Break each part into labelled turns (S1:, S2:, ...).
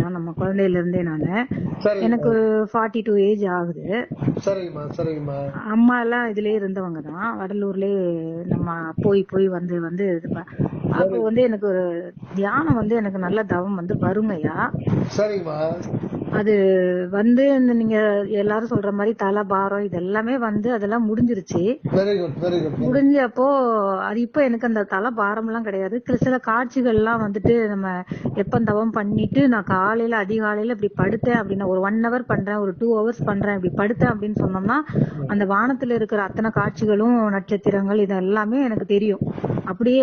S1: தான் நம்ம குழந்தையில இருந்தே நானு.
S2: சரிங்கம்மா
S1: எனக்கு 42 ஏஜ் ஆகுது.
S2: சரிங்கம்மா சரிங்கம்மா
S1: அம்மா எல்லாம் இதுலயே இருந்தவங்க தான். வடலூர்லயே நம்ம போய் போய் வந்து வந்து அப்போ வந்து எனக்கு ஒரு தியானம் வந்து எனக்கு நல்ல தவம் வந்து வருங்கய்யா.
S2: சரிங்கம்மா
S1: அது வந்து நீங்க எல்லாரும் சொல்ற மாதிரி தலை பாரம் இது எல்லாமே வந்து அதெல்லாம் முடிஞ்சிருச்சு.
S2: வெரி குட் வெரி குட்
S1: முடிஞ்சப்போ அது இப்ப எனக்கு அந்த தலை பாரம் எல்லாம் கிடையாது. சில காட்சிகள் எல்லாம் வந்துட்டு நம்ம எப்ப தவம் பண்ணிட்டு நான் காலையில அதிகாலையில இப்படி படுத்தேன் அப்படின்னா ஒரு 1 hour பண்றேன், ஒரு 2 hours பண்றேன், இப்படி படுத்தேன் அப்படின்னு சொன்னோம்னா அந்த வானத்துல இருக்கிற அத்தனை காட்சிகளும் நட்சத்திரங்கள் இது எல்லாமே எனக்கு தெரியும். அப்படியே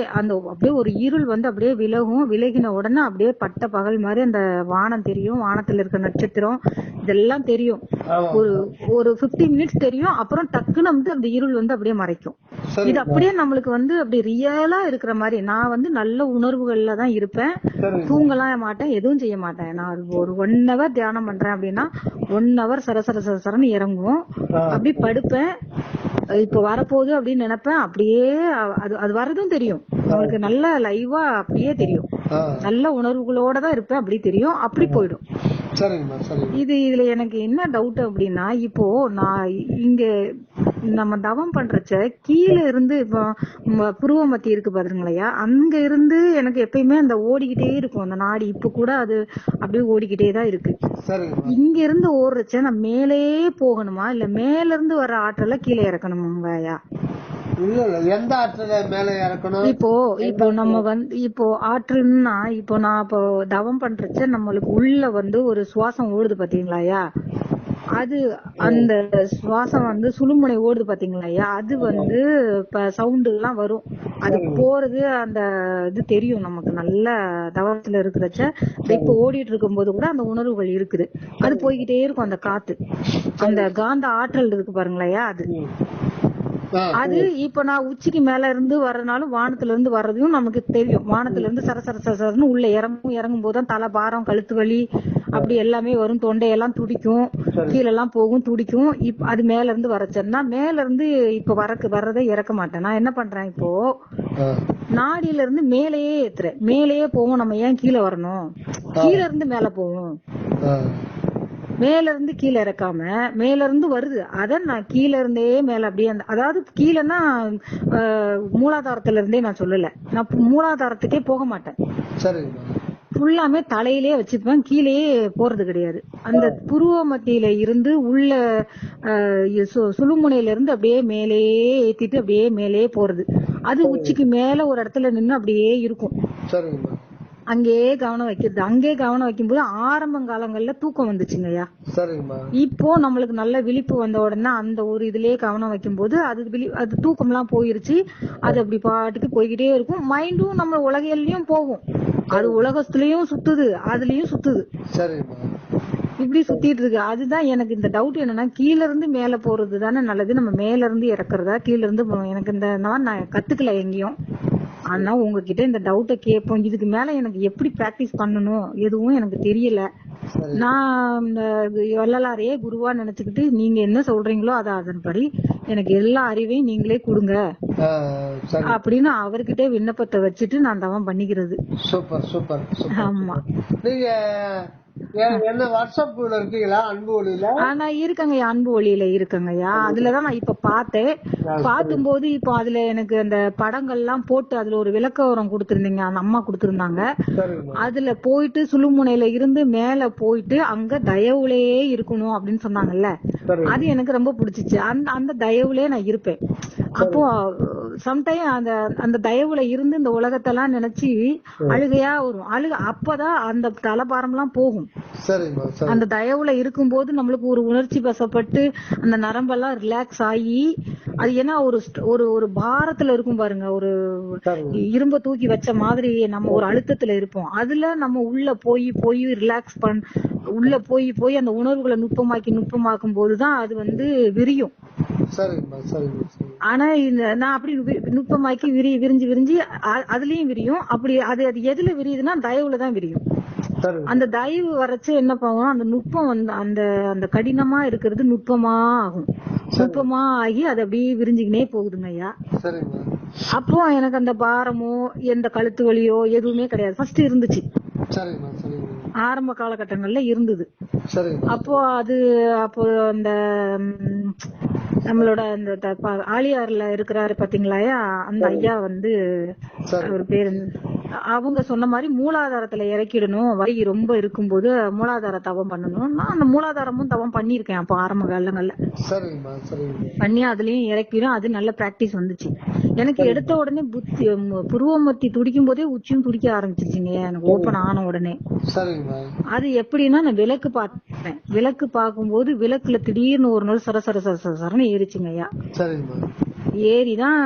S1: ஒரு இருள் வந்து அப்படியே விலகும். விலகின உடனே அப்படியே பட்ட பகல் மாதிரி அந்த வானம் தெரியும். வானத்துல இருக்க நட்சத்திரம் இதெல்லாம் தெரியும். ஒரு 15 minutes தெரியும். அப்புறம் டக்குன்னு வந்து அந்த இருள் வந்து அப்படியே மறைக்கும். இது அப்படியே நம்மளுக்கு வந்து அப்படி ரியலா இருக்கிற மாதிரி. நான் வந்து நல்ல உணர்வுகள்ல தான் இருப்பேன். தூங்கலாம் மாட்டேன், எதுவும் செய்ய மாட்டேன். நான் ஒரு 1 hour தியானம் பண்றேன் அப்படின்னா 1 hour சரசரன்னு இறங்குவோம். அப்படி படுப்பேன். இப்ப வரப்போகுது அப்படின்னு நினைப்பேன். அப்படியே அது வரதும் தெரியும். நம்மளுக்கு நல்ல லைவா அப்படியே தெரியும். நல்ல உணர்வுகளோட தான் இருப்பேன். அப்படி தெரியும், அப்படி போயிடும். இதுல எனக்கு என்ன டவுட் அப்படின்னா, இப்போ நான் இங்க நம்ம தவம் பண்றச்ச கீழே இருந்து இப்போ புருவ மத்தி இருக்கு பாருங்களையா, அங்க இருந்து எனக்கு எப்பயுமே அந்த ஓடிக்கிட்டே இருக்கும் அந்த நாடி. இப்ப கூட அது அப்படியே ஓடிக்கிட்டே தான் இருக்கு. இங்க இருந்து ஓடுறச்ச நான் மேலே போகணுமா இல்ல மேல இருந்து வர ஆற்றல கீழே இறக்கணுமாங்கய்யா?
S2: எந்த ஆற்றல மேல இறக்கணும்?
S1: இப்போ நம்ம வந்து இப்போ ஆற்றல்னா இப்போ நான் இப்போ தவம் பண்றச்ச நம்மளுக்கு உள்ள வந்து ஒரு சுவாசம் ஓடுது பாத்தீங்களாயா, அது அந்த சுவாசம் வந்து சுழுமுனை ஓடுது பாத்தீங்களாயா, அது வந்து இப்ப சவுண்டு எல்லாம் வரும். அது போறது அந்த இது தெரியும் நமக்கு. நல்ல தவத்துல இருக்கிறச்ச இப்ப ஓடிட்டு இருக்கும் போது கூட அந்த உணர்வுகள் இருக்குது. அது போய்கிட்டே இருக்கும். அந்த காத்து, அந்த காந்த ஆற்றல் இருக்கு பாருங்களையா, அது இப்ப நான் உச்சிக்கு மேல இருந்து வர்றதுனாலும் வானத்துல இருந்து வர்றதையும் நமக்கு தெரியும். வானத்துல இருந்து சரசரன்னு உள்ள இறங்கும் போதுதான் தலை பாரம், கழுத்து வலி அப்படி எல்லாமே வரும். தொண்டையெல்லாம் துடிக்கும், கீழெல்லாம் போகும், துடிக்கும். அது மேல இருந்து வரச்சேன்னா மேல இருந்து இப்ப வர்றதை இறக்க மாட்டேன். நான் என்ன பண்றேன், இப்போ நாடியில இருந்து மேலேயே ஏத்துறேன். மேலேயே போவோம். நம்ம ஏன் கீழே வரணும்? கீழே இருந்து மேல போவோம். மேல இருந்து கீழே இறக்காம மேல இருந்து வருது, அத நான் கீழே இருந்தே மேல அப்படியே அதாவது கீழேன்னா மூலாதாரத்துல இருந்தே நான் சொல்லல. நான் மூலாதாரத்துக்கே போக மாட்டேன். ஃபுல்லாமே தலையிலே வச்சுப்பேன். கீழேயே போறது கிடையாது. அந்த புருவ மத்தியில இருந்து உள்ள சுழுமுனையில இருந்து அப்படியே மேலேயே ஏத்திட்டு அப்படியே மேலேயே போறது. அது உச்சிக்கு மேல ஒரு இடத்துல நின்று அப்படியே இருக்கும். அங்கேயே கவனம் வைக்கிறது. அங்கே கவனம் வைக்கும்போது ஆரம்ப காலங்கள்ல தூக்கம் வந்துச்சுங்கய்யா. இப்போ நம்மளுக்கு நல்ல விழிப்பு வந்த உடனே அந்த ஒரு இதுலயே கவனம் வைக்கும் போது அது தூக்கம் எல்லாம் போயிருச்சு. அது அப்படி பாட்டுக்கு போய்கிட்டே இருக்கும். மைண்டும் நம்ம உலகிலையும் போகும். அது உலகத்துலயும் சுத்துது, அதுலயும் சுத்துது. இப்படி சுத்திட்டு இருக்கு. அதுதான் எனக்கு இந்த டவுட். என்னன்னா கீழ இருந்து மேல போறது தானே நல்லது, நம்ம மேல இருந்து இறக்குறதா கீழ இருந்து? எனக்கு இந்த நான் கத்துக்கல எங்கேயும். ஆனா உங்ககிட்ட இந்த டவுட்டை கேட்போம். இதுக்கு மேல எனக்கு எப்படி பிராக்டிஸ் பண்ணணும் எதுவும் எனக்கு தெரியல. நான் வள்ளலாரையே குருவா நினைச்சுக்கிட்டு நீங்க என்ன சொல்றீங்களோ அதன்படி எனக்கு எல்லா அறிவையும் நீங்களே கொடுங்க அப்படின்னு அவர்கிட்ட விண்ணப்பத்தை வச்சுட்டு நான் தவம் பண்ணிக்கிறது.
S2: Super super.
S1: ஆமா.
S2: நீங்க என்ன வாட்ஸ்அப் இருக்கீங்களா? அன்பு ஒளியில? நான்
S1: இருக்கங்க, அன்பு ஒளியில இருக்கங்கய்யா. அதுலதான் நான் இப்ப பார்த்தேன். பார்க்கும்போது இப்போ அதுல எனக்கு அந்த படங்கள் எல்லாம் போட்டு அதுல ஒரு விளக்கவரம் கொடுத்திருந்தீங்க, அந்த அம்மா கொடுத்திருந்தாங்க. அதுல போயிட்டு சுழுமுனையில இருந்து மேல போயிட்டு அங்க தயவுலயே இருக்கணும் அப்படின்னு சொன்னாங்கல்ல, அது எனக்கு ரொம்ப பிடிச்சிச்சு. அந்த தயவுலயே நான் இருப்பேன். அப்போ சம்டைம் அந்த தயவுல இருந்து இந்த உலகத்தெல்லாம் நினைச்சு அழுகையா வரும். அப்பதான் அந்த தலபாரம் எல்லாம் போகும். அந்த தயவுல இருக்கும் போது நம்மளுக்கு ஒரு உணர்ச்சி வசப்பட்டு அந்த நரம்பெல்லாம் ரிலாக்ஸ் ஆகி, அது ஏன்னா ஒரு பாரத்துல இருக்கும் பாருங்க, ஒரு இரும்ப தூக்கி வச்ச மாதிரி நம்ம ஒரு அழுத்தத்துல இருப்போம். அதுல நம்ம உள்ள போய் ரிலாக்ஸ் உள்ள போய் அந்த உணர்வுகளை நுட்பமாக்கும் போதுதான் அது வந்து விரியும். ஆனா நான் அப்படி நுட்பமாக்கி விரிஞ்சு அதுலயும் விரியும். அப்படி அது எதுல விரியுதுன்னா தயவுலதான் விரியும். அந்த தயவு வரைச்சு என்ன பண்ணுவோம், அந்த நுட்பம் வந்து அந்த கடினமா இருக்கிறது நுட்பமா ஆகும். நுட்பமா ஆகி அது அப்படியே விரிஞ்சுக்கினே போகுதுங்க ஐயா. அப்போ எனக்கு அந்த பாரமோ எந்த கழுத்து வலியோ எதுவுமே கிடையாது. ஃபர்ஸ்ட் இருந்துச்சு. ஆரம்ப காலகட்டங்கள்ல இருந்தது.
S2: சரிங்கம்மா.
S1: அப்போ அந்த ம், நம்மளோட அந்த ஆலியார்ல இருக்கிறாரு பாத்தீங்களாயா, அந்த ஐயா வந்து
S2: சரி.
S1: அவர் பேரு அவங்க சொன்ன மாதிரி மூலாதாரத்துல இறக்கிடணும், வலி ரொம்ப இருக்கும்போது மூலாதார தவம் பண்ணணும். நான் அந்த மூலாதாரமும் தவம் பண்ணியிருக்கேன் அப்போ ஆரம்ப காலங்கள்ல.
S2: சரிங்கம்மா. சரிங்கம்மா.
S1: பண்ணி அதுலயும் இறக்கிடும், அது நல்ல பிராக்டிஸ் வந்துச்சு. எனக்கு எடுத்த உடனே புருவமத்தி துடிக்கும் போதே உச்சியும் துடிக்க ஆரம்பிச்சிருச்சுங்க எனக்கு ஓபன் ஆன உடனே.
S2: சரிங்கம்மா.
S1: அது எப்படின்னா, நான் விளக்கு பார்த்தேன். விளக்கு பார்க்கும்போது விளக்குல திடீர்னு ஒரு நாள் சர சர சர சர சரன்னு ஏறிச்சுங்க ஐயா.
S2: சரிங்கம்மா.
S1: ஏறிதான்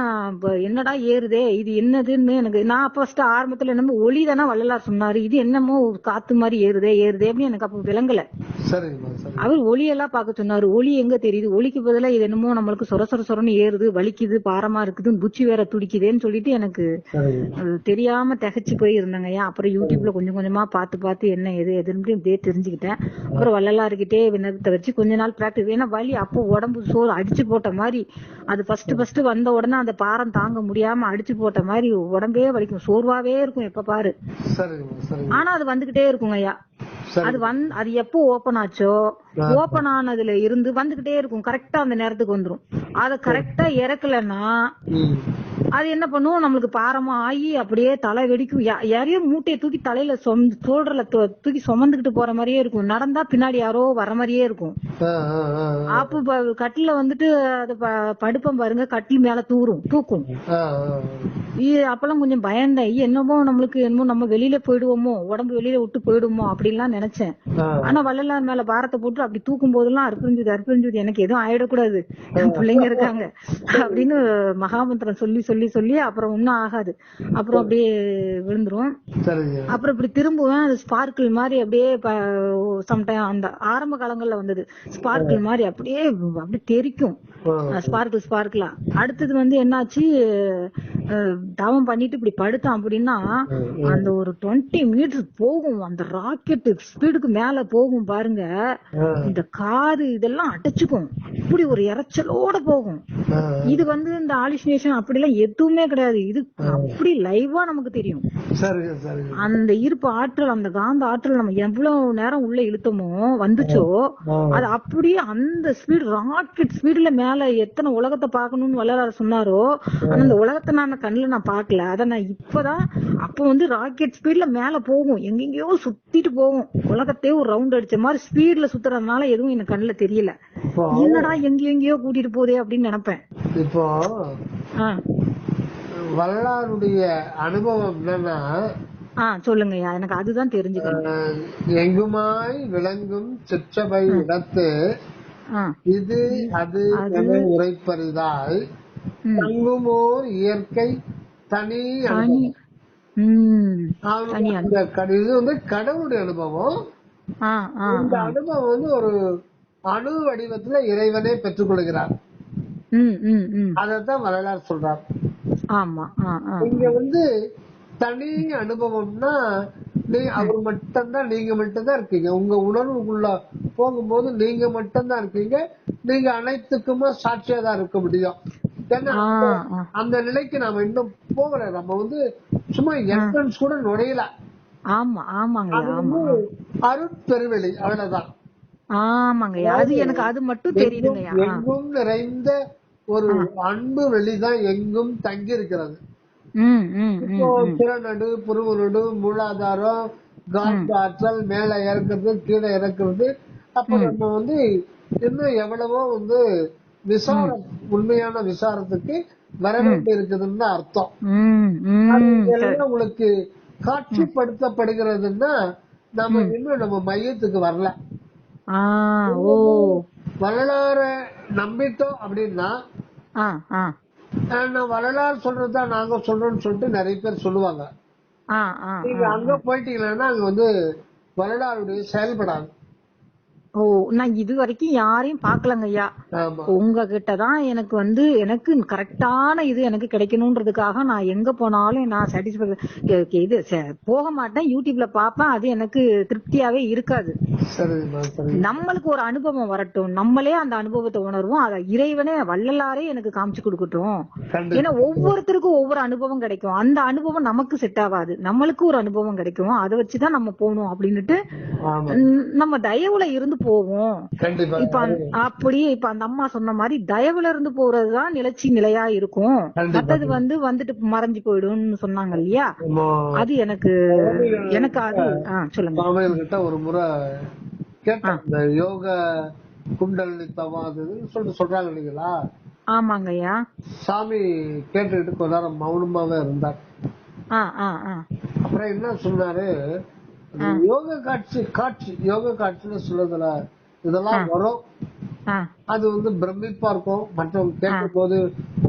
S1: என்னடா ஏறுதே, இது என்னதுன்னு எனக்கு, நான் ஃபர்ஸ்ட் ஆரம்பத்துல என்னமோ ஒளி தானே வள்ளலார் சொன்னாரு, இது என்னமோ காத்து மாதிரி ஏறுதே அப்படின்னு எனக்கு அப்ப விளங்கல.
S2: சரிங்கம்மா. சரி.
S1: அவர் ஒளியெல்லாம் பார்க்க சொன்னாரு. ஒளி எங்க தெரியுது, ஒளிக்கு பதிலா இது என்னமோ நம்மளுக்கு சொர சொர சொரன்னு ஏறுது, வலிக்குது, பாரமா இருக்குது, புச்சி வேற துடிக்குதேன்னு சொல்லிட்டு எனக்கு
S2: சரிங்கம்மா.
S1: அது தெரியாம திகைச்சு போய் இருந்தாங்க ஐயா. அப்புறம் யூடியூப்ல கொஞ்சம் கொஞ்சமா பார்த்து என்ன எதுன்னு இப்படியே தெரிஞ்சுக்கிட்டேன். அப்புறம் வள்ளலார்கிட்டே விண்ணப்பத்தை வச்சு கொஞ்ச நாள் பிராக்டிஸ். ஏன்னா வலி அப்போ உடம்பு சோறு அடிச்சு போட்ட மாதிரி, அது ஃபர்ஸ்ட் வந்த உடனே அந்த பாரம் தாங்க முடியாம அடிச்சு போட்ட மாதிரி உடம்பே வலிக்கும், சோர்வாவே இருக்கும் எப்ப பாரு.
S2: சரிங்கம்மா. சரிங்க.
S1: ஆனா அது வந்துகிட்டே இருக்குங்க ஐயா. அது அது எப்போ ஓபன் ஆச்சோ, ஓபன் ஆனதுல இருந்து வந்துகிட்டே இருக்கும், கரெக்டா அந்த நேரத்துக்கு வந்துரும். அத கரெக்டா இறக்கலன்னா அது என்ன பண்ணும், நம்மளுக்கு பாரமா ஆகி அப்படியே தலை வெடிக்கும். யாரையோ மூட்டையை தூக்கி தலையில தோல்றல தூக்கி சுமந்துகிட்டு போற மாதிரியே இருக்கும். நடந்தா பின்னாடி யாரோ வர மாதிரியே இருக்கும். அப்ப கட்டில வந்துட்டு அது படுப்பம் பாருங்க, கட்டில் மேல தூக்கும். அப்பெல்லாம் கொஞ்சம் பயந்தேன், என்னமோ நம்மளுக்கு என்னமோ நம்ம வெளியில போயிடுவோமோ, உடம்பு வெளியில விட்டு போயிடுவோமோ அப்படின்லாம் நினைச்சேன். ஆனா வள்ளலார் மேல பாரத்தை போட்டு அப்படி தூக்கும் போதெல்லாம் அற்புரிஞ்சுது, எனக்கு எதுவும் ஆயிடக்கூடாது, பிள்ளைங்க இருக்காங்க அப்படின்னு மகாமந்திரம் சொல்லி சொல்லி சொல்லி அப்புறம் ஒன்னும் ஆகாது. அப்புறம் அப்படியே விழுந்துரும். அப்புறம் இப்படி திரும்புவேன், அது ஸ்பார்க்கிள் மாதிரி அப்படியே சம்டைம் அந்த ஆரம்ப காலங்கள்ல வந்தது ஸ்பார்க்கிள் மாதிரி அப்படியே தெரிக்கும், ஸ்பார்க்கிளா. அடுத்தது வந்து என்னாச்சு, தவம் பண்ணிட்டு இப்படி படுத்தான் அப்படின்னா அந்த ஒரு 20 மீட்டர் போகும், அந்த ராக்கெட் ஸ்பீடுக்கு மேல போகும் பாருங்க. இந்த காது இதெல்லாம் அடைச்சுக்கும், அப்படி ஒரு இறைச்சலோட போகும். இது வந்து இந்த ஆலிசினேஷன் அப்படிலாம் எதுவுமே கிடையாது, இது அப்படி லைவா நமக்கு தெரியும். அந்த ஈர்ப்பு ஆற்றல், அந்த காந்த ஆற்றல் நம்ம எவ்வளவு நேரம் உள்ள இழுத்தமோ வந்துச்சோ, அது அப்படியே அந்த ஸ்பீடு, ராக்கெட் ஸ்பீடுல மேல எத்தனை உலகத்தை பார்க்கணும்னு வள்ளலார் சொன்னாரோ, அந்த உலகத்தை நான் கண்ணுல நான் பாக்கல, அத நான் இப்பதான். அப்ப வந்து ராக்கெட் ஸ்பீட்ல மேல போகும், எங்கெங்கயோ சுத்திட்டு போகும், உலகத்தையே ஒரு ரவுண்ட் அடிச்ச மாதிரி ஸ்பீட்ல சுத்துறதுனால எதுவும் எனக்கு கண்ணுல தெரியல. என்னடா எங்கெங்கயோ கூட்டிட்டு போதே அப்படின்னு நினைப்பேன்.
S2: இப்போ வள்ளலாருடைய அனுபவம் என்னன்னா,
S1: சொல்லுங்கய்யா, எனக்கு அதுதான் தெரிஞ்சுக்கணும்.
S2: எங்குமாய் விளங்கும் சிற்றபை இடத்து இது அது என உரைப்பரிதாய் தங்குமோர் இயற்கை தனி இது வந்து கடவுளுடைய அனுபவம். இந்த அனுபவம் வந்து ஒரு அணு வடிவத்துல இறைவனே பெற்றுக் கொள்கிறார். அதத்தான் வள்ளலார் சொல்றார். இங்க வந்து தனி அனுபவம்னா அவர் மட்டும்தான், நீங்க மட்டும்தான் இருக்கீங்க. உங்க உணர்வுக்குள்ள போகும்போது நீங்க மட்டும்தான் இருக்கீங்க, நீங்க அனைத்துக்குமா சாட்சியா தான் இருக்க முடியும். ஏன்னா அந்த நிலைக்கு நாம இன்னும் போகல, நம்ம வந்து சும்மா என்ட்ரன்ஸ் கூட நுழையல. அது வந்து அருட்பெருவெளி, அவ்வளவுதான். எங்கும் நிறைந்த ஒரு அன்பு வெளிதான் எங்கும் தங்கி இருக்கிறது. இப்போ திறனடு, புருவனடு, மூலாதாரம், காந்த ஆற்றல், மேல இறக்குறது, கீழே இறக்குறது. அப்ப நம்ம வந்து இன்னும் எவ்வளவோ வந்து விசாரம், உண்மையான விசாரத்துக்கு வர வேண்டி இருக்குதுன்னு அர்த்தம். எல்லாம் உங்களுக்கு காட்சிப்படுத்தப்படுகிறதுன்னா நம்ம இன்னும் நம்ம மையத்துக்கு வரல. வள்ளலார நம்பிட்டோம் அப்படின்னா, வள்ளலார் சொல்றதுதான் நாங்க சொல்றோம்னு சொல்லிட்டு நிறைய பேர் சொல்லுவாங்க. நீங்க அங்க போயிட்டீங்கன்னா அங்க வந்து வள்ளலாருடைய செயல்படாது.
S1: ஓ, நான் இது வரைக்கும் யாரையும் பாக்கலங்க ஐயா.
S2: ஆமா
S1: உங்ககிட்டதான் எனக்கு எனக்கு கரெக்டான இது எனக்கு கிடைக்கணும்ன்றதுக்காக நான் எங்க போனாலும் நான் இது போக மாட்டேன். யூடியூப்ல பாப்பேன். அது எனக்கு திருப்தியாவே இருக்காது.
S2: சரிம்மா சரி
S1: நம்மளுக்கு ஒரு அனுபவம் வரட்டும், நம்மளே அந்த அனுபவத்தை உணர்வோம். அத இறைவனே வள்ளலாரே எனக்கு காமிச்சு கொடுக்கட்டும். ஏன்னா
S2: கண்டிப்பா
S1: ஒவ்வொருத்தருக்கும் ஒவ்வொரு அனுபவம் கிடைக்கும். அந்த அனுபவம் நமக்கு செட் ஆகாது, நம்மளுக்கு ஒரு அனுபவம் கிடைக்கும். அதை வச்சுதான் நம்ம போகணும் அப்படின்னுட்டு
S2: ஆமா
S1: நம்ம தயவுல இருந்து போவோம்.
S2: கண்டிப்பா
S1: இப்ப அப்படியே இப்ப அந்த அம்மா சொன்ன மாதிரி தயவுல இருந்து போறதுதான் நிலைச்சி நிலையா இருக்கும்.
S2: கண்டிப்பா
S1: மத்தது வந்துட்டு மறைஞ்சு போயிடும்னு சொன்னாங்க இல்லையா?
S2: நம்ம
S1: அது எனக்கு எனக்கு அது சொல்லுங்க.
S2: சுவாமிகள் கிட்ட ஒரு முறை கேட்டேன், இந்த யோக குண்டலினி தவம் அதுன்னு சொல்லிட்டு சொல்றாங்க இல்லைங்களா.
S1: ஆமாங்க ஐயா.
S2: சாமி கேட்டுக்கிட்டு கொஞ்ச நேரம் மௌனமாவே இருந்தார். அப்புறம் என்ன சொன்னாரு, யோக யோக காட்சின்னு சொல்றதுல இதெல்லாம் வரும். அது பிரமிப்பா இருக்கும், மற்றவங்க கேட்கும் போது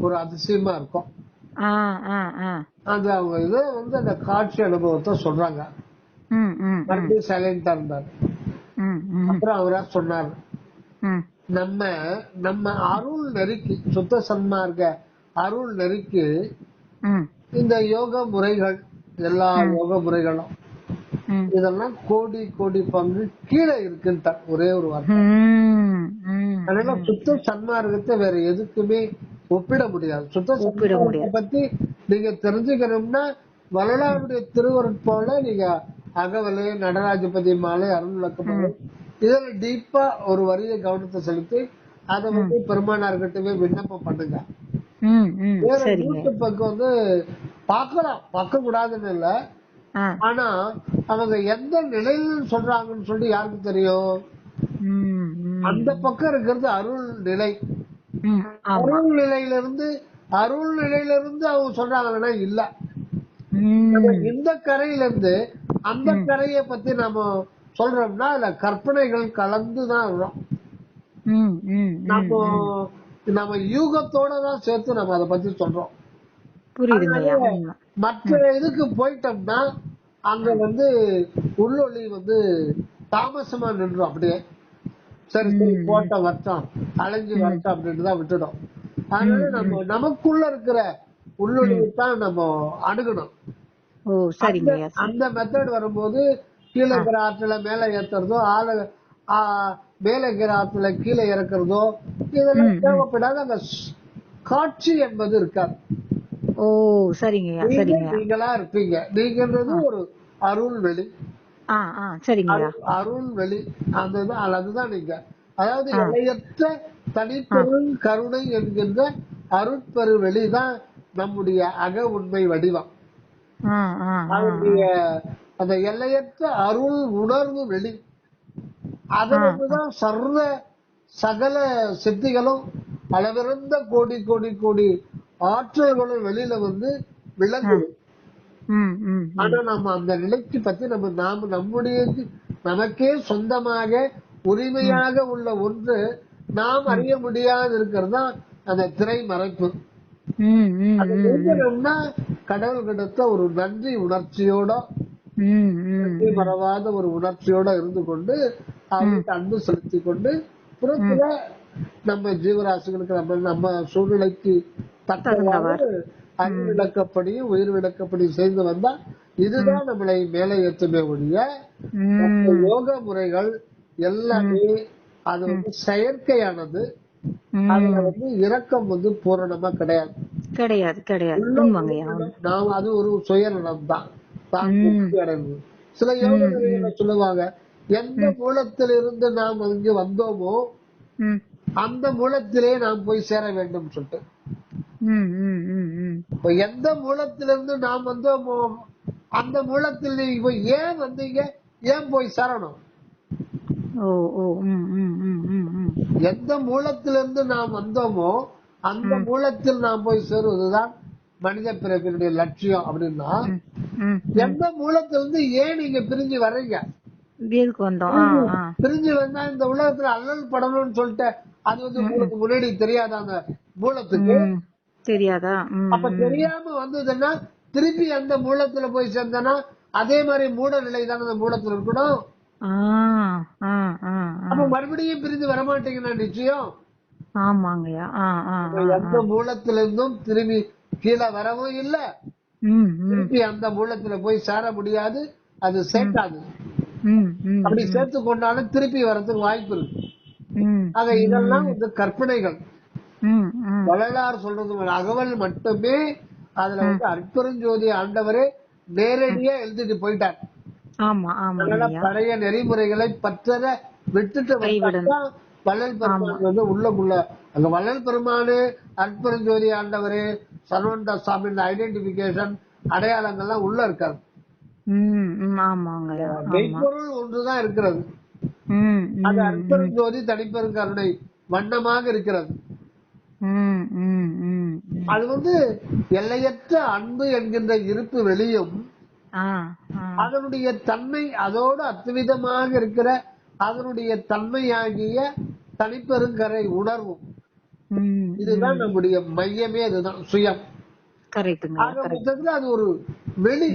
S2: ஒரு அதிசயமா இருக்கும். அது அவங்க இதை அந்த காட்சி அனுபவத்தை சொல்றாங்க. மறுபடியும் சைலண்டா இருந்தாரு. அப்புறம் அவரா சொன்னாரு, நம்ம நம்ம அருள் நெருக்கி சுத்த சன்மார்க்க அருள் நெருக்கி இந்த யோக முறைகள், எல்லா யோக முறைகளும் இதெல்லாம் கோடி கோடி பங்கு கீழே இருக்குன்னு ஒரே ஒரு வார்த்தை. அதனால சுத்த சன்மார்க்கத்தை வேற எதுக்குமே ஒப்பிட முடியாது. சுத்த சன்மார்க்கத்தை பத்தி நீங்க தெரிஞ்சுக்கணும்னா வள்ளலாருடைய திருவருட்போல நீங்க அகவலை, நடராஜபதி மாலை, அருள் விளக்கமாலை இதுல டீப்பா ஒரு வரிய கவனத்தை செலுத்தி அதை பெருமானார்கிட்டவே விண்ணப்பம் பண்ணுங்க. வேற யூடியூப் பாக்கலாம், பார்க்க கூடாதுன்னு இல்ல. ஆனா அவங்க எந்த நிலையில சொல்றாங்கன்னு சொல்லி யாருக்கு தெரியும்? அந்த பக்கம் இருக்கிறது அருள் நிலை. அருள் நிலையிலிருந்து அவங்க சொல்றாங்கன்னா இல்ல. இந்த கரையில இருந்து அந்த கரையை பத்தி நம்ம சொல்றோம்னா அதுல கற்பனைகள் கலந்துதான் வரும். நம்ம யூகத்தோட தான் சேர்த்து நம்ம அதை பத்தி சொல்றோம். மற்ற இதுக்கு போயிட்டோம்னா அங்க உள்ளொளி தாமசமா நின்றோம். அப்படியே சரி சரி போட்ட வருஷம் அலைஞ்சு வருஷம் அப்படின்னு தான் விட்டுடும். அதனால நம்ம நமக்குள்ள இருக்கிற உள்ளொளியைத்தான் நம்ம அணுகணும். அந்த மெத்தட் வரும்போது கீழே இருக்கிற ஆற்றுல மேல ஏத்துறதோ, மேல இருக்கிற ஆற்றுல கீழே இறக்குறதோ இதெல்லாம் தேவைப்படாத அந்த காட்சி என்பது இருக்காது.
S1: ஓ சரிங்க.
S2: நீங்களா இருப்பீங்க. நீங்கன்றது ஒரு அருள் வெளி. அருள் வெளி அதுதான் நீங்க. அதாவது எல்லையற்ற தனிப்பெரும் கருணை என்கின்ற அருட்பெரு வெளிதான் நம்முடைய அக உண்மை வடிவம். அவருடைய அந்த எல்லையற்ற அருள் உணர்வு வெளி. அதுதான் சர்வ சகல சித்திகளும் அளவிறந்த கோடி கோடி கோடி ஆற்றல்களும் வெளியில விளங்குது. ஆனா நம்ம அந்த நிலைக்கு பத்தி நம்முடைய நமக்கே சொந்தமாக உரிமையாக உள்ள ஒன்று நாம் அறிய முடியாது இருக்கிறதா அந்த திரை மறைப்பு. அது நீங்கணும்னா கடவுள் கிட்ட ஒரு நன்றி உணர்ச்சியோட, நன்றி மறவாத ஒரு உணர்ச்சியோட இருந்து கொண்டு அவருக்கு அன்பு செலுத்தி கொண்டு புறத்துல நம்ம ஜீவராசிகளுக்கு நம்ம சூழ்நிலைக்கு தக்கவாறு அறிவு விளக்கப்படியும் உயிர் விளக்கப்படியும் செய்து வந்தா இதுதான் நம்மளை மேலே ஏற்றுமே ஒழிய யோக முறைகள் எல்லாமே அது செயற்கையானது. அதுல இரக்கம் பூரணமா கிடையாது. நாம் அது ஒரு சுயநலம் தான். சில யோக முறைகளை சொல்லுவாங்க, எந்த மூலத்திலிருந்து நாம் இங்கு வந்தோமோ அந்த மூலத்திலே நாம் போய் சேர வேண்டும் சொல்லிட்டு. எந்த மூலத்திலிருந்து நாம் வந்தோமோ அந்த மூலத்தில் நீங்க போய் ஏன் வந்தீங்க, ஏன் போய் சேரணும்? எந்த மூலத்திலிருந்து நாம் வந்தோமோ அந்த மூலத்தில் நாம் போய் சேருவதுதான் மனித பிறப்பினுடைய லட்சியம். அப்படின்னா எந்த மூலத்திலிருந்து ஏன் நீங்க பிரிஞ்சு வர்றீங்க? பிரிஞ்சு வந்தா இந்த உலகத்துல அல்லல் படணும்னு சொல்லிட்டு அது உங்களுக்கு முன்னாடி தெரியாதா? அந்த மூலத்துக்கு
S1: தெரியாதா?
S2: அப்ப தெரியாம வந்ததுன்னா திருப்பி அந்த மூலத்துல போய் சேர்ந்தனா அதே மாதிரி மூட நிலை தானே அந்த மூலத்துல இருக்கணும். அப்ப மறுபடியும் பிரிந்து வரமாட்டீங்கன்னா நிச்சயம்.
S1: ஆமாங்கய்யா.
S2: எந்த மூலத்துல இருந்தும் திரும்பி கீழே வரவும் இல்ல, திருப்பி அந்த மூலத்துல போய் சேர முடியாது, அது சேர்க்காது. அப்படி சேர்த்து கொண்டாலும் திருப்பி வர்றதுக்கு வாய்ப்பு இருக்கு. ஆக இதெல்லாம் வந்து கற்பனைகள். வள்ளலார் சொல்றது அகவல் மட்டுமே. அதுல வந்து அற்பெருஞ்சோதி ஆண்டவரே நேரடியா எழுதிட்டு போயிட்டார். அதனால பழைய நெறிமுறைகளை பற்றற விட்டுட்டு வள்ளல் பெருமான் வந்து உள்ளுக்குள்ள அங்க வள்ளல் பெருமானு அற்பெருஞ்சோதி ஆண்டவரு சர்வண்ட சாமி ஐடென்டிபிகேஷன் அடையாளங்கள்லாம் உள்ள இருக்காது. மெய்ப்பொருள் ஒன்றுதான் இருக்கிறது. அது அற்பெருஞ்சோதி தனிப்பெருங்கருணை வண்ணமாக இருக்கிறது. அது வந்து எல்லையற்ற அன்பு என்கின்ற இருப்பு வெளியும் அதனுடைய தன்மை அதோடு அத்விதமாக இருக்கிற அதனுடைய தன்மையாகிய தனிப்பெருங்கரை உணர்வும். இதுதான் நம்முடைய மையமே, அதுதான் சுயம். ஆக மொத்தத்துல அது ஒரு வெளி.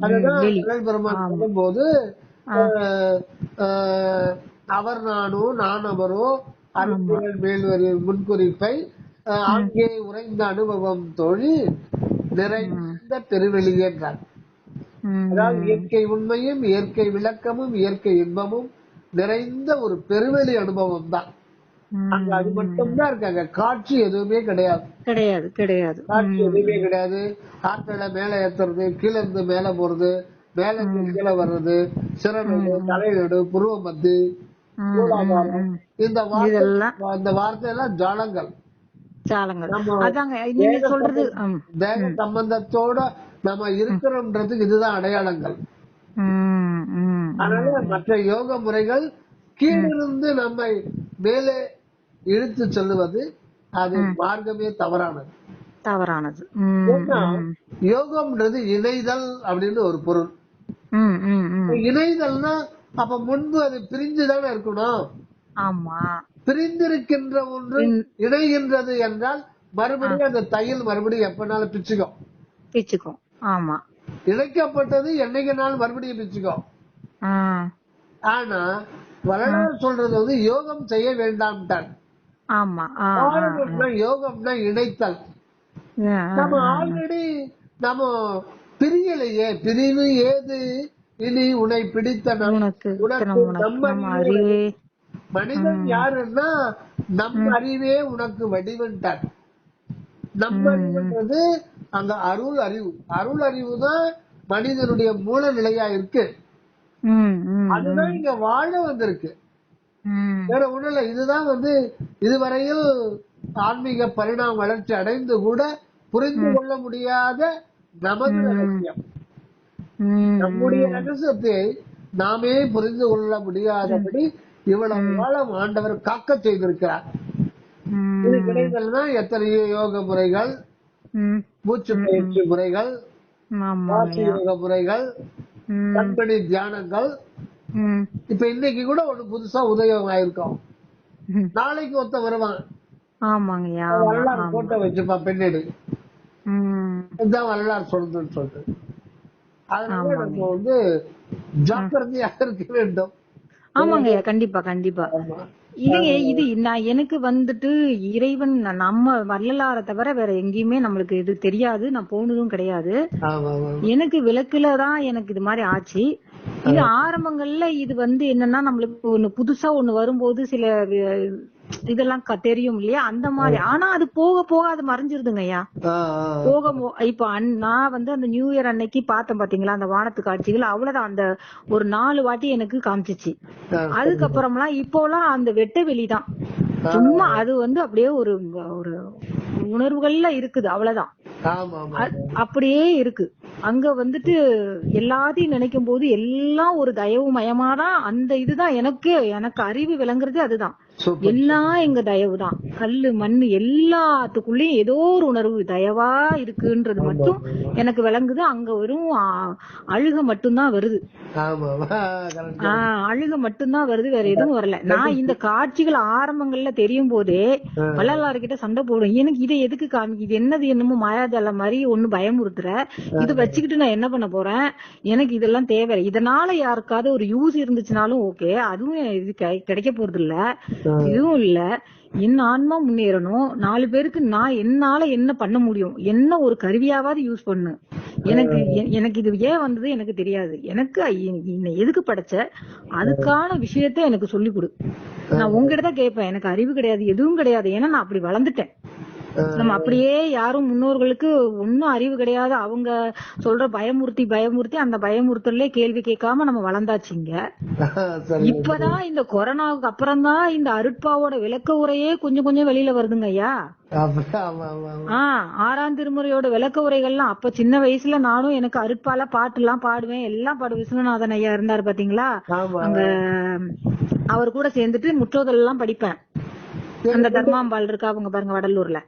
S2: அதுதான் வள்ளல் பெருமான் சொல்லும் போது அவர் நானோ நான் அவரோ அறிவியல் மேல்வரி முன்குறிப்பை அங்கே உறைந்த அனுபவம் தோழி நிறைந்த பெருவெளி என்றார். அதாவது இயற்கை உண்மையும் இயற்கை விளக்கமும் இயற்கை இன்பமும் நிறைந்த ஒரு பெருவெளி அனுபவம் தான். அங்க அது மட்டும்தான் இருக்காங்க, காட்சி எதுவுமே கிடையாது. காட்சி எதுவுமே கிடையாது. ஆட்களை மேல ஏத்துறது, கீழே இருந்து மேல போறது, மேல இருந்து கீழே வர்றது, சிறநடு, தலைநடு, புருவ மத்தி, இந்த வார்த்தை எல்லாம் ஜாலங்கள். தேக சம்பந்தத்தோட நம்ம இருக்கிறோம்ன்றதுக்கு இதுதான் அடையாளங்கள். அதனால மற்ற யோக முறைகள் கீழிருந்து நம்மை மேலே இழுத்து செல்லுவது அது மார்க்கமே தவறானது. யோகம்ன்றது இணைதல் அப்படின்னு ஒரு பொருள். இணைதல்னா அப்ப முன்பு அது பிரிஞ்சுதானே இருக்கணும். பிரிந்திருக்கின்ற ஒன்று இணைகின்றது என்றால் மறுபடியும் அந்த தையல் மறுபடியும் எப்பனாலும் பிச்சுக்கும். இணைக்கப்பட்டது என்னைக்குனாலும் மறுபடியும் பிச்சுக்கும். ஆனா வள்ளலார் சொல்றது வந்து யோகம் செய்ய வேண்டாம்ட்டார். யோகம்னா இணைத்தல். நம்ம ஆல்ரெடி நம்ம பிரியலையே, பிரிவு ஏது இனி உன்னை பிடித்த மனிதன் யாருன்னா நம் அறிவே உனக்கு வடிவன்ட்டார். நம் அறிவுன்றது அங்க அருள் அறிவு தான் மனிதனுடைய மூல நிலையா இருக்கு. அதுதான் இங்க வாழ வந்திருக்கு, வேற ஒண்ணு இல்ல. இதுதான் வந்து இதுவரையில் ஆன்மீக பரிணாம வளர்ச்சி அடைந்து கூட புரிந்து கொள்ள முடியாத நமது ரகசியம். நம்முடைய ரகசியத்தை நாமே புரிந்து கொள்ள முடியாதபடி இவ்வளவு காலம் ஆண்டவர் காக்க செய்திருக்கிறார். இது கிடைக்கலன்னா எத்தனையோ யோக முறைகள், மூச்சு பயிற்சி முறைகள், வாசி யோக முறைகள், கண்பணி தியானங்கள். இப்ப இன்னைக்கு கூட ஒண்ணு புதுசா உதயம் ஆயிருக்கோம். நாளைக்கு ஒருத்த வருவான், வரலாறு போட்டோ வச்சுப்பான் பின்னாடி, இதுதான் வரலாறு சொல்றதுன்னு சொல்லிட்டு. அதனால நம்ம வந்து ஜாக்கிரதையாக இருக்க வேண்டும்.
S1: கண்டிப்பா. இது நான் எனக்கு வந்துட்டு இறைவன் நம்ம வள்ளலாரை தவிர வேற எங்கேயுமே நம்மளுக்கு இது தெரியாது. நான் போனதும் கிடையாது. எனக்கு விளக்குலதான் எனக்கு இது மாதிரி ஆச்சு. இது ஆரம்பங்கள்ல இது வந்து என்னன்னா நம்மளுக்கு ஒண்ணு புதுசா ஒண்ணு வரும்போது சில இதெல்லாம் தெரியும் இல்லையா, அந்த மாதிரி. ஆனா அது போக போக அது மறைஞ்சிருதுங்க ஐயா. இப்ப நான் வந்து அந்த நியூ இயர் அன்னைக்கு பார்த்தேன் பாத்தீங்களா அந்த வானத்து காட்சிகள், அவ்வளவுதான். அந்த ஒரு 4 வாட்டி எனக்கு காமிச்சிச்சு. அதுக்கப்புறம்லாம் இப்போலாம் அந்த வெட்ட வெளிதான் சும்மா. அது வந்து அப்படியே ஒரு ஒரு உணர்வுகள்ல இருக்குது, அவ்வளவுதான். அப்படியே இருக்கு. அங்க வந்துட்டு எல்லாத்தையும் நினைக்கும் போது எல்லாம் ஒரு தயவு மயமாதான் அந்த இதுதான் எனக்கு அறிவு விளங்குறது. அதுதான்
S2: சூப்பர்.
S1: எல்லாம் எங்க தயவு தான். கல்லு மண்ணு எல்லாத்துக்குள்ளயும் ஏதோ ஒரு உணர்வு தயவா இருக்குன்றது
S2: ஆமா
S1: மட்டும்
S2: ஆமா
S1: எனக்கு விளங்குது. அங்க வெறும் அழுக மட்டும்தான் வருது.
S2: ஆமா கரெக்ட் கரெக்ட்.
S1: அழுக மட்டும்தான் வருது, வேற எதுவும் வரல. நான் இந்த காட்சிகள் ஆரம்பங்கள்ல தெரியும் போதே வள்ளலார்கிட்ட சண்டை போடும். எனக்கு இதை எதுக்கு காமி, இது என்னது, என்னமோ மாயாஜாலம் மாதிரி ஒண்ணு பயமுறுத்துற, இதை வச்சுக்கிட்டு நான் என்ன பண்ண போறேன், எனக்கு இதெல்லாம் தேவை. இதனால யாருக்காவது ஒரு யூஸ் இருந்துச்சுனாலும் ஓகே, அதுவும் இது கிடைக்க போறது இல்ல, இதுவும் இல்ல. என் ஆன்மா முன்னேறணும், 4 பேருக்கு நான் என்னால என்ன பண்ண முடியும், என்ன ஒரு கருவியாவது யூஸ் பண்ணு. எனக்கு எனக்கு இது ஏன் வந்தது எனக்கு தெரியாது. எனக்கு என்னை எதுக்கு படைச்ச, அதுக்கான விஷயத்த எனக்கு சொல்லி கொடு. நான் உங்ககிட்ட தான் கேட்பேன். எனக்கு அறிவு கிடையாது, எதுவும் கிடையாது. ஏன்னா நான் அப்படி வளர்ந்துட்டேன். நம்ம அப்படியே யாரும் முன்னோர்களுக்கு ஒன்னும் அறிவு கிடையாது, அவங்க சொல்ற பயமுறுத்தி அந்த பயமுறுத்தலே கேள்வி கேட்காம நம்ம வளர்ந்தாச்சுங்க. இப்பதான் இந்த கொரோனாவுக்கு அப்புறம் தான் இந்த அருட்பாவோட விளக்க உரையே கொஞ்சம் கொஞ்சம் வெளியில வருதுங்க ஐயா. 6ஆம் திருமுறையோட விளக்க உரைகள்லாம் அப்ப சின்ன வயசுல நானும் எனக்கு அருட்பால பாட்டு எல்லாம் பாடுவேன், எல்லாம் பாடு. விஸ்வநாதன் ஐயா இருந்தாரு பாத்தீங்களா, அங்க அவர் கூட சேர்ந்துட்டு முற்றோதல் எல்லாம் படிப்பேன். அந்த தர்மாம்பாள் இருக்கா அவங்க பாருங்க வடலூர்ல.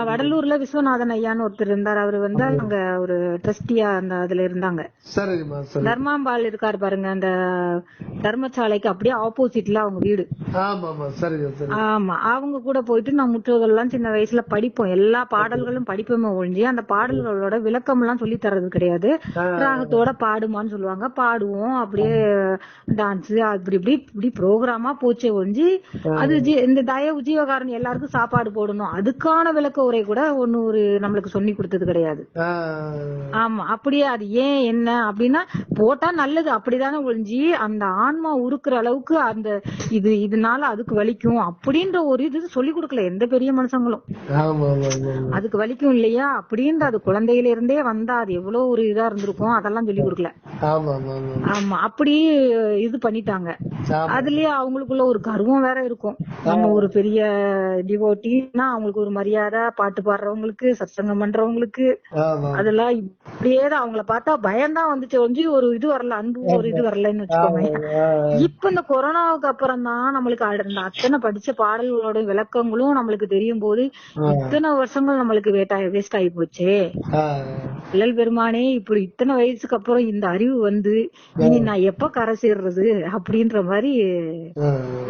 S1: வடலூர்ல விஸ்வநாதன் ஐயான்னு ஒருத்தர் இருந்தார். அவரு வந்து அங்க ஒரு ட்ரஸ்டியா அந்த அதுல இருந்தாங்க. தர்மாம்பாள் இருக்காரு பாருங்க, அந்த தர்மசாலைக்கு அப்படியே ஆப்போசிட்ல அவங்க வீடு. ஆமா, அவங்க கூட போயிட்டு நான் முற்றோதெல்லாம் சின்ன வயசுல படிப்போம். எல்லா பாடல்களும் படிப்போமே ஒழிஞ்சு அந்த பாடல்களோட விளக்கம் எல்லாம் சொல்லி தர்றது கிடையாது. ராகத்தோட பாடுமான்னு சொல்லுவாங்க, பாடுவோம். அப்படியே டான்ஸ் அப்படி இப்படி இப்படி ப்ரோக்ராமா போச்சே ஒழிஞ்சு அது இந்த தயவு ஜீவகாரன் எல்லாருக்கும் சாப்பாடு போடணும் அதுக்கான விளக்க உரை கூட ஒண்ணு ஒரு நம்மளுக்கு சொல்லி கொடுத்தது கிடையாது. ஆமா, அப்படியே அது ஏன் என்ன அப்படின்னா போட்டா நல்லது அப்படிதானே ஒழிஞ்சு அந்த ஆன்மா உருக்குற அளவுக்கு அந்த இதனால அதுக்கு வலிக்கும் அப்படின்ற ஒரு இது சொல்லி கொடுக்கல எந்த பெரிய மனுஷங்களும். அதுக்கு வலிக்கும் இல்லையா அப்படின்ற அது குழந்தையில இருந்தே வந்தா அது எவ்வளவு ஒரு இதா இருந்திருக்கும் அதெல்லாம் சொல்லி கொடுக்கல. ஆமா, அப்படியே இது பண்ணிட்டாங்க. அதுலயே அவங்களுக்குள்ள ஒரு கர்வம் வேற இருக்கும். நம்ம ஒரு பெரிய டிவோட்டினா அவங்களுக்கு ஒரு மரியாதை, பாட்டு பாடுறவங்களுக்கு, சத்சங்கம் பண்றவங்களுக்கு, அதெல்லாம் இப்படியேதான். அவங்கள பார்த்தா பயம்தான் வந்துச்சு ஒழிஞ்சு ஒரு இது வரல, அன்பு ஒரு இது வரலன்னு வச்சுக்கோங்க. இப்ப இந்த கொரோனாவுக்கு அப்புறம் தான் நம்மளுக்கு அந்த அத்தனை படிச்ச பாடல்களோட விளக்கங்களும் நம்மளுக்கு தெரியும் போது இத்தனை வருஷங்கள் நம்மளுக்கு வேஸ்ட் ஆகி போச்சு. வள்ளல் பெருமானே இப்படி இத்தனை வயசுக்கு அப்புறம் இந்த அறிவு வந்து இனி நான் எப்ப கரை சேர்றது அப்படின்ற மாதிரி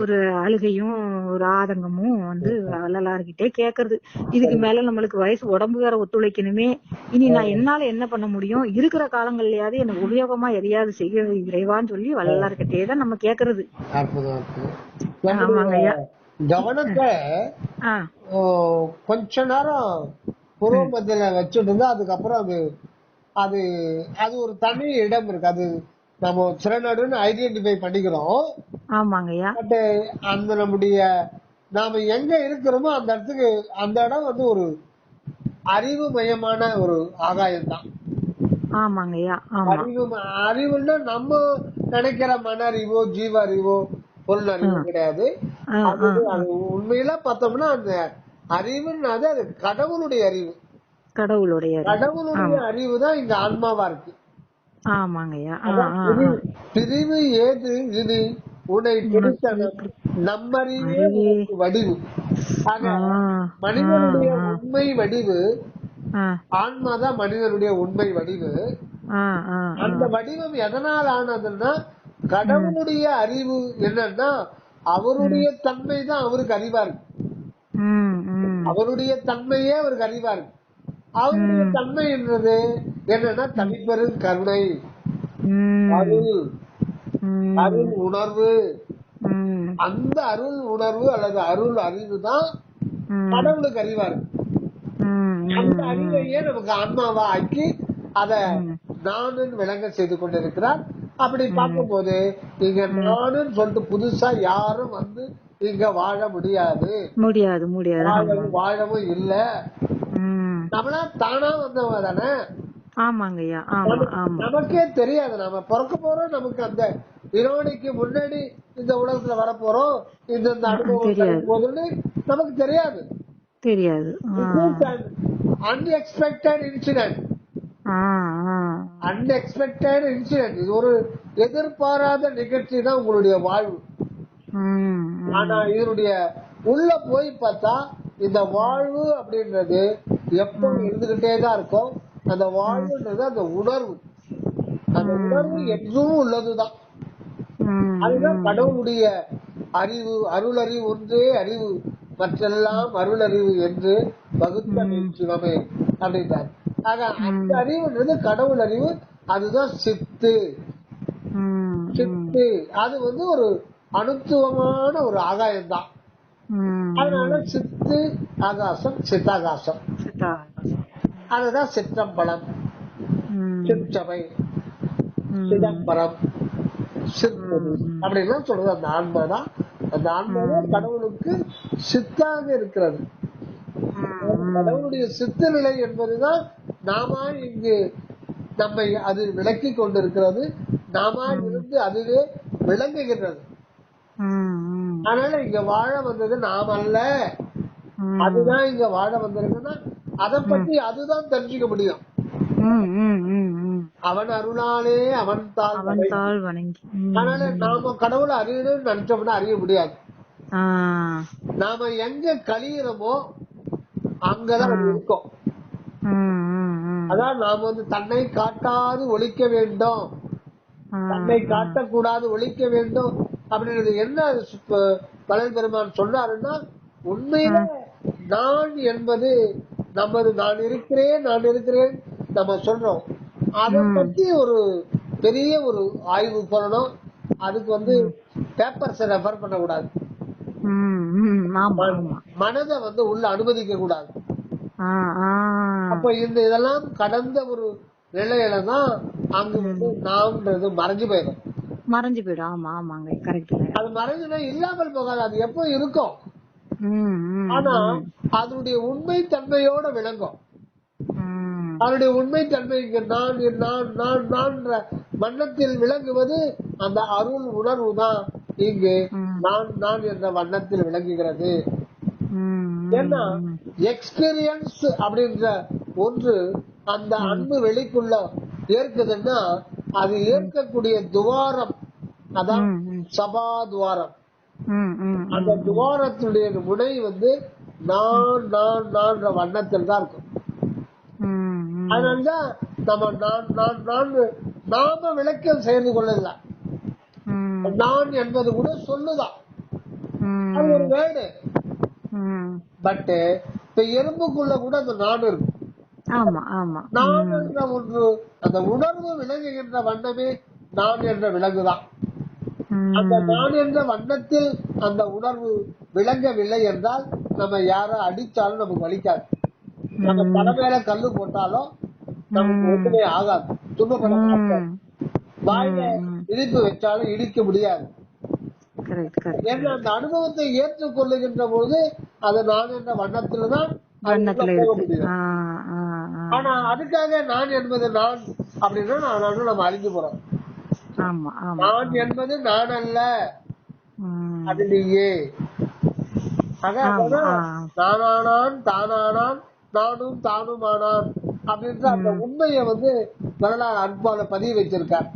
S1: ஒரு அழுகையும் ஒரு ஆதங்கமும் வந்து வள்ளலார்கிட்டே கேக்குறது. இதுக்கு மேல நம்மளுக்கு வயசு உடம்பு வேற ஒத்துழைக்கணுமே, இனி நான் என்னால என்ன பண்ண முடியும், இருக்கிற காலங்கள்லயாவது எனக்கு உபயோகமா எதையாவது செய்ய இறைவான்னு சொல்லி வள்ளலார்கிட்டே தான் நம்ம கேக்குறது.
S2: கவனத்தை கொஞ்ச நேரம் புரோமத்தில வச்சுட்டு இருந்தா அதுக்கப்புறம் அது அது ஒரு தனி இடம் இருக்கு. அது நம்ம சிறநடுன்னு ஐடென்டிஃபை பண்ணிக்கிறோம்.
S1: ஆமாங்கய்யா.
S2: பட் அந்த நம்முடைய நாம எங்க இருக்கிறோமோ அந்த இடத்துக்கு அந்த இடம் வந்து ஒரு அறிவு மயமான ஒரு ஆகாயம் தான்.
S1: ஆமாங்கய்யா.
S2: அறிவுன்னா நம்ம நினைக்கிற மன அறிவோ ஜீவ அறிவோ பொருள் அறிவு கிடையாது. அது உண்மையில பார்த்தோம்னா அந்த அறிவுன்னு அது கடவுளுடைய அறிவு. கடவுளுடைய அறிவு தான் இங்க ஆன்மாவா இருக்கு.
S1: ஆமாங்கய்யா.
S2: பிரிவு ஏது இது உன்னை நம்மறிவே வடிவு. மனிதனுடைய உண்மை வடிவு ஆன்மாதான் மனிதனுடைய உண்மை வடிவு. அந்த வடிவம் எதனால் ஆனதுன்னா கடவுளுடைய அறிவு என்னன்னா அவருடைய தன்மை தான் அவருக்கு அறிவா இருக்கு. அவருடைய தன்மையே அவருக்கு அறிவா இருக்கு. அவருடைய தன்மை என்றது என்னன்னா தனிப்பெரும் கருணை, அருள் உணர்வு. அந்த அருள் உணர்வு அல்லது அருள் அறிவு தான் கடவுளுக்கு அறிவா இருக்கு. அந்த அறிவையே நமக்கு ஆன்மாவா ஆக்கி அத நானுன்னு விளங்க செய்து கொண்டிருக்கிறார். அப்படி பார்க்கும் போது இங்க நானுன்னு சொல்லிட்டு புதுசா யாரும் வந்து இங்க வாழ முடியாது, வாழவும் இல்ல. நம்மளா தானா வந்தவங்க தானே.
S1: ஆமாங்கய்யா.
S2: நமக்கே தெரியாது நாம பிறக்க போறோம். நமக்கு அந்த இரோனிக்கு முன்னாடி இந்த உலகத்துல வரப்போறோம், இந்த அனுபவம் போதுன்னு நமக்கு தெரியாது. Unexpected incident. Unexpected incident. இது ஒரு எதிர்பாராத நிகழ்ச்சி தான் உங்களுடைய வாழ்வு. ஆனா இதனுடைய உள்ள போய் பார்த்தா இந்த வாழ்வு அப்படின்றது எப்போ இருந்துகிட்டே தான் இருக்கும். அந்த வாழ்வுன்றது அந்த உணர்வு, அந்த உணர்வு என்றும் உள்ளதுதான். அதுதான் கடவுளுடைய அறிவு. அருளறிவு ஒன்றே அறிவு, மற்றெல்லாம் அருளறிவு என்று வகுத்த சிவமே அப்படின்றார். ஆக அந்த அறிவுன்றது கடவுள் அறிவு. அதுதான் சித்து. சித்து அது ஒரு அனுத்துவமான ஒரு ஆகாயம் தான். அதனால சித்து ஆகாசம், சித்தாகாசம், அதுதான் சிற்றம்பலம், சிற்றவை, சிதம்பரம், சிற்பது அப்படின்னா சொல்றது அந்த ஆன்மாதான். அந்த ஆன்மாதான் கடவுளுக்கு சித்தாக இருக்கிறது. கடவுளுடைய சித்த நிலை என்பதுதான் நாம இங்கு நம்மை அது விளக்கி கொண்டிருக்கிறது. நாம இருந்து அதுவே விளங்குகின்றது. அதனால இங்க வாழ வந்தது நாம் அல்ல, அதுதான் இங்க வாழ வந்திருக்குன்னா அதை பற்றி அதுதான் தெரிஞ்சுக்க முடியும். அவன் அருளாலே அவன் தாழ் வணங்கி. அதனால நாம கடவுளை அறியணும்னு நினைச்சோம்னா அறிய முடியாது. நாம எங்க கழியிறோமோ அங்கதான் அது இருக்கும். அதான் நாம தன்னை காட்டாது ஒழிக்க வேண்டும், தன்னை காட்டக்கூடாது ஒழிக்க வேண்டும் அப்படின்றது என்ன வள்ளல் பெருமான் சொல்றாருன்னா, உண்மையில நான் என்பது நமது நான் இருக்கிறேன் நான் இருக்கிறேன் நம்ம சொல்றோம். அதை பத்தி ஒரு பெரிய ஒரு ஆய்வு பண்ணணும். அதுக்கு பேப்பர்ஸை ரெஃபர் பண்ணக்கூடாது, மனதை உள்ள அனுமதிக்க கூடாது. அப்ப இதெல்லாம் கடந்த ஒரு நிலையில தான் அங்கு நாம்ன்றது மறைஞ்சு போயிடும்.
S1: ஆமா ஆமாங்க, கரெக்ட்.
S2: அது மறைஞ்சுனா இல்லாமல் போகாது, அது எப்போ இருக்கும். ஆனா அதனுடைய உண்மை தன்மையோட விளங்கும். அதனுடைய உண்மை தன்மை நான் நான் நான் நான் வண்ணத்தில் விளங்குவது அந்த அருள் உணர்வு தான் இங்கு நான் நான் என்ற வண்ணத்தில் விளங்குகிறது. ஏன்னா எக்ஸ்பீரியன்ஸ் அப்படின்ற ஒன்று அந்த அன்பு வெளிக்குள்ள ஏற்குதுன்னா அது ஏற்கக்கூடிய துவாரம் அதான் சபா துவாரம். அந்த துவாரத்துடைய முனை நான் நான் நான் வண்ணத்தில் தான் இருக்கும். அதனால்தான் நம்ம நான் நான் நான் நாம விளக்கம் செய்து கொள்ளலாம். நான் என்பது கூட சொல்லுதான், அது ஒரு வேர்டு. பட் இப்ப எறும்புக்குள்ள கூட அந்த நான் இருக்கு. நான் என்ற ஒன்று அந்த உணர்வு விளங்குகின்ற வண்ணமே நான் என்ற விலங்குதான். அந்த நான் என்ற வண்ணத்தில் அந்த உணர்வு விளங்கவில்லை என்றால் நம்ம யாரை அடிச்சாலும் நமக்கு வலிக்காது. நம்ம தலை மேல கல்லு போட்டாலும் நமக்கு ஒன்றுமே ஆகாது, துன்பப்பட மாட்டோம். வாயில இடிப்பு வச்சாலும் இடிக்க முடியாது. ஏன்னா அந்த அனுபவத்தை ஏற்றுக்கொள்ளுகின்ற போது அது நான் என்ற வண்ணத்தில்தான் போக முடியும். ஆனா அதுக்காக நான் என்பது நான் அப்படின்னா நம்ம அழிஞ்சு போறோம். நான் என்பது நான் அல்ல, அது நீயே. நானானான் தானானான் நானும் தானுமானான் அப்படின்ற அந்த உண்மைய வரலாறு அன்பால பதிவு வச்சிருக்கார்.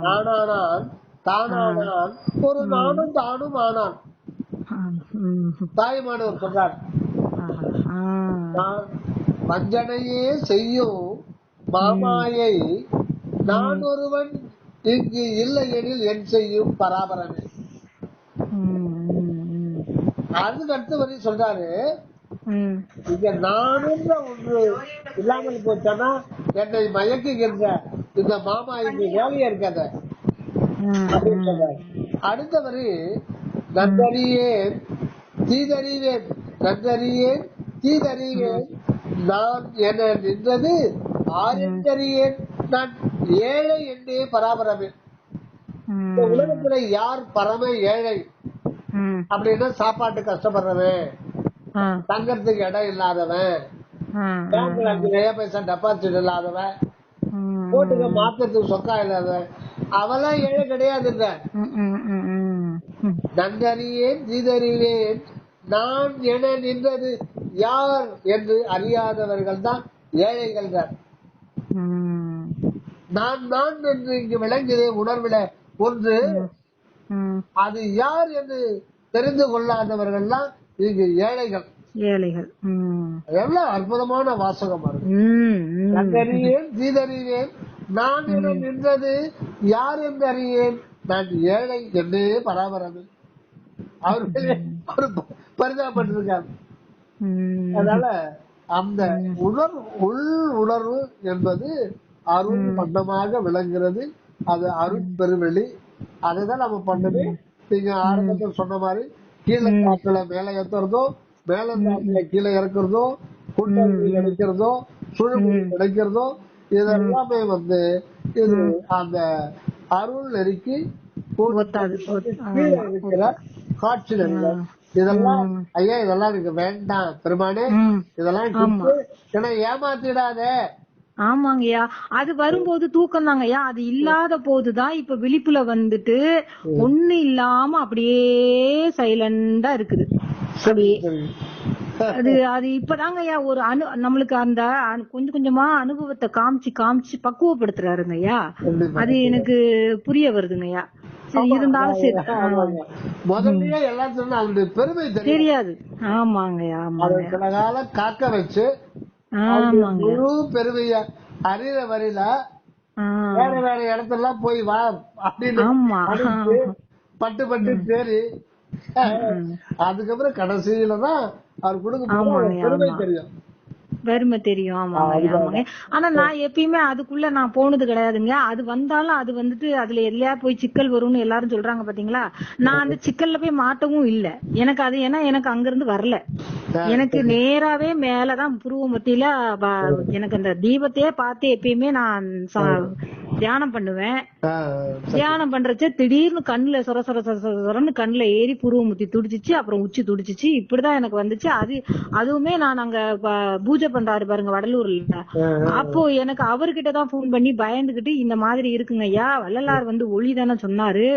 S2: நானானான் தானானான் ஒரு நானும் தானும் ஆனான். தாய்மானவர் சொல்றார், வஞ்சனையே செய்யும் மாமாயை நான் ஒருவன் இங்கு இல்லை எனில் என் செய்யும் பராபரமே. அதுக்கு அடுத்த வரை சொல்றாரு, இங்க நானுன்ற ஒன்று இல்லாமல் போச்சானா என்னை மயக்குகின்ற இந்த மாமா இங்கு வேலையா இருக்காத அப்படின்னு சொல்றாரு. அடுத்தவரு நன்றறியேன் தீதறிவேன், நன்றறியேன் தீதறிவேன் நான் என நின்றது ஆரியறியேன் நான் ஏழை என்றே பராபரமே. இந்த உலகத்துல யார் பரம ஏழை அப்படின்னா சாப்பாட்டு கஷ்டப்படுறவன், தங்கறதுக்கு இடம் இல்லாதவன், பேங்க்ல 5 பைசா டெபாசிட் இல்லாதவன், போட்டுக்க மாத்திரத்துக்கு சொக்கா இல்லாதவன், அவெல்லாம் ஏழை கிடையாதுன்ற. நன்றறியேன் தீதறிவேன் நான் என நின்றது யார் என்று அறியாதவர்கள் தான் ஏழைகள். நான் நான் என்று இங்கு விளங்குது உணர்வில ஒன்று. அது யார் என்று தெரிந்து கொள்ளாதவர்கள்லாம் இங்கு ஏழைகள். எவ்வளவு அற்புதமான வாசகமா இருக்கு. கண்டறியேன் தீதறியேன் நான் என நின்றது யார் என்று அறியேன் நான் ஏழை என்னே பராபரது. அவர்களே அவரு பரிதாபப்பட்டிருக்காரு. அதனால அந்த உள் உணர்வு என்பது அருள் வண்ணமாக விளங்குகிறது. அது அருள் பெருவெளி. அதுதான் நம்ம பண்ணது. நீங்க ஆரம்பத்தில் சொன்ன மாதிரி கீழே காட்டுல மேல ஏத்துறதோ, மேல காட்டுல கீழே இறக்குறதோ, கூட்டணி கிடைக்கிறதோ, சுழுமொழி கிடைக்கிறதோ, இதெல்லாமே வந்து இது அந்த அருள் நெருக்கி கீழே இருக்கிற காட்சிகள். இதெல்லாம் ஐயா இதெல்லாம் எனக்கு வேண்டாம் பெருமானே, இதெல்லாம் ஏன்னா ஏமாத்திடாத.
S1: ஆமாங்கய்யா, அது வரும்போது தூக்கம் தாங்கய்யா. அது இல்லாத போதுதான் இப்ப விழிப்புல வந்துட்டு ஒண்ணு இல்லாம அப்படியே சைலண்டா இருக்குது. அது அது இப்பதாங்கய்யா ஒரு நம்மளுக்கு அந்த கொஞ்சம் கொஞ்சமா அனுபவத்தை காமிச்சு காமிச்சு பக்குவப்படுத்துறாருங்கய்யா. அது எனக்கு புரிய வருதுங்கய்யா. சரி இருந்தாலும் சரி,
S2: முதல்லயே எல்லாத்தையும் அவருடைய பெருமை
S1: தெரியாது. ஆமாங்கய்யா, ஆமாங்க.
S2: சில காலம் காக்க வச்சு முழு பெருமைய அறிற வரையில வேற வேற இடத்தெல்லாம் போய் வா அப்படின்னு பட்டு பட்டு தேறி அதுக்கப்புறம் கடைசியில தான் அவர் கொடுக்க பெருமை தெரியும்.
S1: பெருமை தெரியும். ஆமாங்க, ஆமாங்க. ஆனா நான் எப்பயுமே அதுக்குள்ள நான் போனது கிடையாதுங்க. அது வந்தாலும் அது வந்துட்டு அதுல எதுலயா போய் சிக்கல் வரும்னு எல்லாரும் சொல்றாங்க பாத்தீங்களா. நான் அந்த சிக்கல்ல போய் மாட்டவும் இல்ல. எனக்கு அது ஏன்னா எனக்கு அங்க இருந்து வரல. எனக்கு நேராவே மேலதான் புருவ மத்தியில எனக்கு அந்த தீபத்தையே பார்த்து எப்பயுமே நான் தியானம் பண்ணுவேன். தியானம் பண்றச்ச திடீர்னு கண்ணுல சொர சொர சொரன்னு கண்ணுல ஏறி புருவ முத்தி துடிச்சிச்சு, அப்புறம் உச்சி துடிச்சிச்சு. இப்படிதான் எனக்கு வந்துச்சு. அதுவுமே நான் அங்க பூஜை பண்றாரு பாருங்க வடலூர்ல, அப்போ எனக்கு அவர்கிட்டதான் போன் பண்ணி பயந்துகிட்டு இந்த மாதிரி இருக்குங்க ஐயா, வள்ளலார் வந்து ஒளி தானே சொன்னாரு,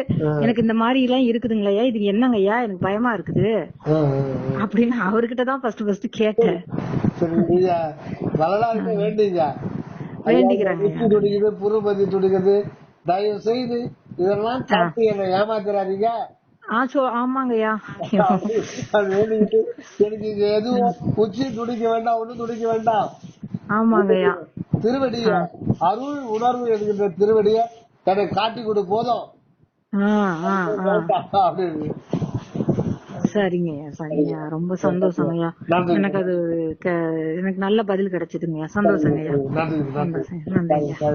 S1: எனக்கு இந்த மாதிரி எல்லாம் இருக்குதுங்களையா, இது என்னங்க ஐயா எனக்கு பயமா இருக்குது அப்படின்னு அவர்கிட்டதான் ஃபர்ஸ்ட் கேட்டேன்.
S2: வேண்டிக்கிறாங்க புருபதி துடிக்குது, தயவு செய்து இதெல்லாம் காட்டி என்ன ஏமாத்துறாதீங்க.
S1: ஆமாங்கய்யா,
S2: எனக்கு இங்க எதுவும் உச்சி துடிக்க வேண்டாம், ஒண்ணு துடிக்க வேண்டாம்.
S1: ஆமாங்கய்யா,
S2: திருவடிய அருள் உணர்வு என்கின்ற திருவடிய எனக்கு காட்டி கொடு போதும் அப்படின்னு.
S1: சரிங்கய்யா, சரிங்கய்யா, ரொம்ப சந்தோஷங்கய்யா. எனக்கு அது எனக்கு நல்ல பதில் கிடைச்சதுங்கய்யா. சந்தோஷங்கய்யா, நன்றிங்கய்யா.